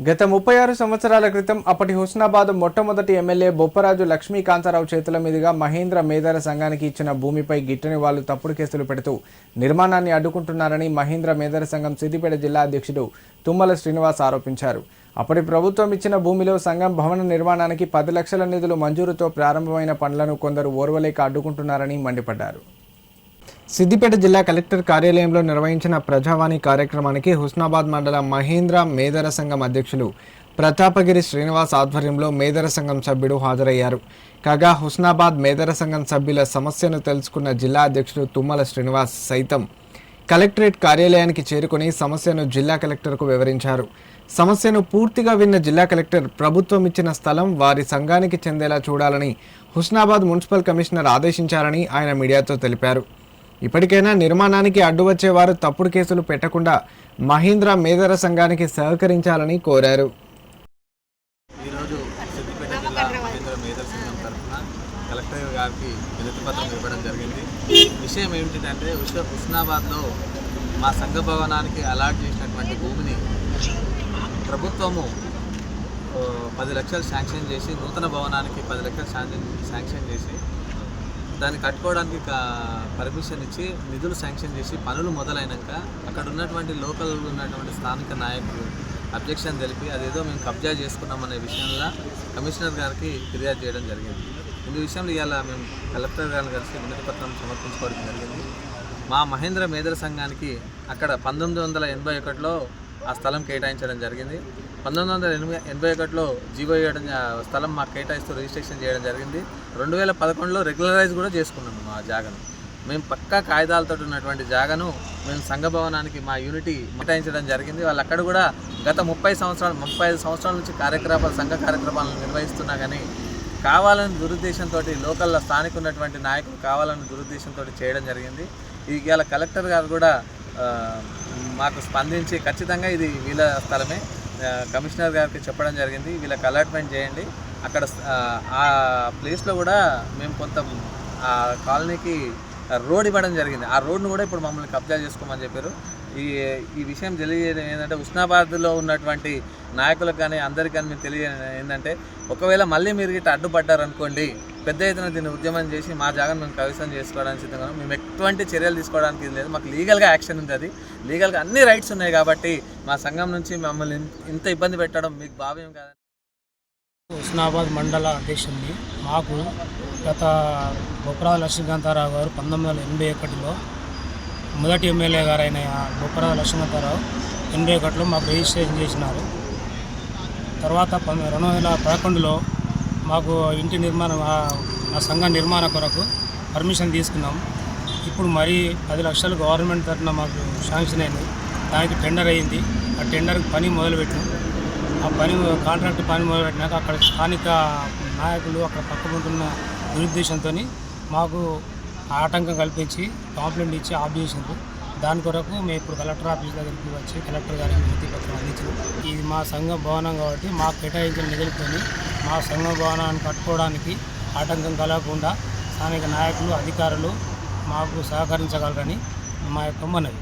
గత 36 సంవత్సరాల క్రితం అప్పటి హుస్నాబాద్ మొట్టమొదటి ఎమ్మెల్యే బొప్పరాజు లక్ష్మీకాంతారావు చేతుల మీదుగా మహేంద్ర మేదర సంఘానికి ఇచ్చిన భూమిపై గిట్టని వాళ్లు తప్పుడు కేసులు పెడుతూ నిర్మాణాన్ని అడ్డుకుంటున్నారని మహేంద్ర మేదర సంఘం సిద్దిపేట జిల్లా అధ్యక్షుడు తుమ్మల శ్రీనివాస్ ఆరోపించారు. అప్పటి ప్రభుత్వం ఇచ్చిన భూమిలో సంఘం భవన నిర్మాణానికి 10 లక్షల నిధులు మంజూరుతో ప్రారంభమైన పనులను కొందరు ఓర్వలేక అడ్డుకుంటున్నారని మండిపడ్డారు. సిద్దిపేట జిల్లా కలెక్టర్ కార్యాలయంలో నిర్వహించిన ప్రజావాణి కార్యక్రమానికి హుస్నాబాద్ మండల మహేంద్ర మేదర సంఘం అధ్యక్షులు ప్రతాపగిరి శ్రీనివాస్ ఆధ్వర్యంలో మేదర సంఘం సభ్యుడు హాజరయ్యారు. కాగా హుస్నాబాద్ మేదర సంఘం సభ్యుల సమస్యను తెలుసుకున్న జిల్లా అధ్యక్షుడు తుమ్మల శ్రీనివాస్ సైతం కలెక్టరేట్ కార్యాలయానికి చేరుకుని సమస్యను జిల్లా కలెక్టర్కు వివరించారు. సమస్యను పూర్తిగా విన్న జిల్లా కలెక్టర్ ప్రభుత్వం ఇచ్చిన స్థలం వారి సంఘానికి చెందేలా చూడాలని హుస్నాబాద్ మున్సిపల్ కమిషనర్ ఆదేశించారని ఆయన మీడియాతో తెలిపారు. ఇప్పటికైనా నిర్మాణానికి అడ్డు వచ్చేవారు తప్పుడు కేసులు పెట్టకుండా మహేంద్ర మేదర సంఘానికి సహకరించాలని కోరారు. ఈరోజు సిద్దిపేట జిల్లా మహేంద్ర మేదర సంఘం తరఫున కలెక్టర్ గారికి వినతి పత్రం ఇవ్వడం జరిగింది. విషయం ఏమిటంటే హుస్నాబాద్లో మా సంఘ భవనానికి అలాట్ చేసినటువంటి భూమిని ప్రభుత్వము 10 లక్షలు శాంక్షన్ చేసి నూతన భవనానికి 10 లక్షలు శాంక్షన్ చేసి దాన్ని కట్టుకోవడానికి పర్మిషన్ ఇచ్చి నిధులు శాంక్షన్ చేసి పనులు మొదలైనాక అక్కడ ఉన్నటువంటి లోకల్ ఉన్నటువంటి స్థానిక నాయకులు అబ్జెక్షన్ తెలిపి అదేదో మేము కబ్జా చేసుకున్నామనే విషయంలో కమిషనర్ గారికి ఫిర్యాదు చేయడం జరిగింది. ఈ విషయంలో ఇవాళ మేము కలెక్టర్ గారిని కలిసి వినతి పత్రం సమర్పించుకోవడం జరిగింది. మా మహేంద్ర మేదర సంఘానికి అక్కడ 1981లో ఆ స్థలం కేటాయించడం జరిగింది. 1981లో జీవో ఇవ్వడం స్థలం మాకు కేటాయిస్తూ రిజిస్ట్రేషన్ చేయడం జరిగింది. 2011లో రెగ్యులరైజ్ కూడా చేసుకున్నాము మా జాగను. మేము పక్కా కాగితాలతో ఉన్నటువంటి జాగను మేము సంఘ భవనానికి మా యూనిటీ కేటాయించడం జరిగింది. వాళ్ళు అక్కడ కూడా గత 35 సంవత్సరాల నుంచి సంఘ కార్యక్రమాలను నిర్వహిస్తున్నా కానీ కావాలని దురుద్దేశంతో లోకల్లో స్థానిక ఉన్నటువంటి నాయకులు కావాలని దురుద్దేశంతో చేయడం జరిగింది. ఇవాళ కలెక్టర్ గారు కూడా మాకు స్పందించి ఖచ్చితంగా ఇది వీళ్ళ స్థలమే, కమిషనర్ గారికి చెప్పడం జరిగింది, వీళ్ళకి అలాట్మెంట్ చేయండి. అక్కడ ఆ ప్లేస్లో కూడా మేము కొంత ఆ కాలనీకి రోడ్ ఇవ్వడం జరిగింది. ఆ రోడ్ను కూడా ఇప్పుడు మమ్మల్ని కబ్జా చేసుకోమని చెప్పారు. ఈ విషయం తెలియజేయడం ఏంటంటే హుస్నాబాద్లో ఉన్నటువంటి నాయకులకు కానీ అందరికీ కానీ మేము తెలియజేయడం ఏంటంటే ఒకవేళ మళ్ళీ మీరు ఇట్లా అడ్డుపడ్డారనుకోండి పెద్ద ఎత్తున దీన్ని ఉద్యమం చేసి మా జాగాను మేము కవిసం చేసుకోవడానికి సిద్ధంగా మేము ఎటువంటి చర్యలు తీసుకోవడానికి లేదు. మాకు లీగల్గా యాక్షన్ ఉంటుంది, లీగల్గా అన్ని రైట్స్ ఉన్నాయి కాబట్టి మా సంఘం నుంచి మమ్మల్ని ఇంత ఇబ్బంది పెట్టడం మీకు భావ్యం కాదని. హుస్నాబాద్ మండల అధ్యక్షుడిని మాకు గత బొప్పరాజు లక్ష్మీకాంతారావు గారు 1981లో మొదటి ఎమ్మెల్యే గారైన బొప్పరాజు లక్ష్మీకాంతారావు 81లో మాకు రిజిస్ట్రేషన్ చేసినారు. తర్వాత 2011లో మాకు ఇంటి నిర్మాణం మా సంఘ నిర్మాణ కొరకు పర్మిషన్ తీసుకున్నాం. ఇప్పుడు మరీ 10 లక్షలు గవర్నమెంట్ తరఫున మాకు శాంక్షన్ అయింది. దానికి టెండర్ అయ్యింది. ఆ టెండర్కి పని మొదలుపెట్టినాం. ఆ కాంట్రాక్ట్ పని మొదలుపెట్టినాక అక్కడ స్థానిక నాయకులు అక్కడ పక్కకుంటున్న దురుద్దేశంతో మాకు ఆటంకం కల్పించి కాంప్లైంట్ ఇచ్చి ఆఫ్ చేసిండ్రు. దాని కొరకు మేము ఇప్పుడు కలెక్టర్ ఆఫీస్ దగ్గరికి వచ్చి కలెక్టర్ గారికి వినతి పత్రం అందించాం. ఇది మా సంఘ భవనం కాబట్టి మాకు కేటాయించిన నిధులతోని మా సంఘ భవనాన్ని కట్టుకోవడానికి ఆటంకం కలగకుండా స్థానిక నాయకులు అధికారులు మాకు సహకరించగలరని మా యొక్క మనవి.